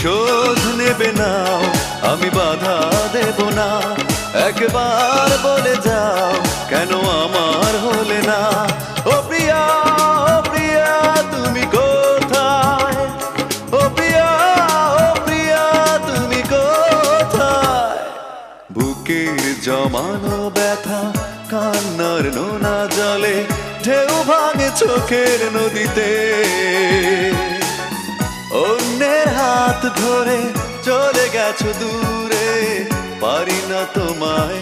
প্রতিশোধ নেবে না, আমি বাধা দেব না। একবার বলে যাও কেন আমার হলে না। ও প্রিয়া, ও প্রিয়া তুমি কোথায়? ও প্রিয়া, ও প্রিয়া তুমি কোথায়? বুকের জমানো ব্যথা কান্নার নোনা জলে ঢেউ ভাঙে চোখের নদীতে। অন্যের হাত ধরে চলে গেছো দূরে, পারি না তোমায়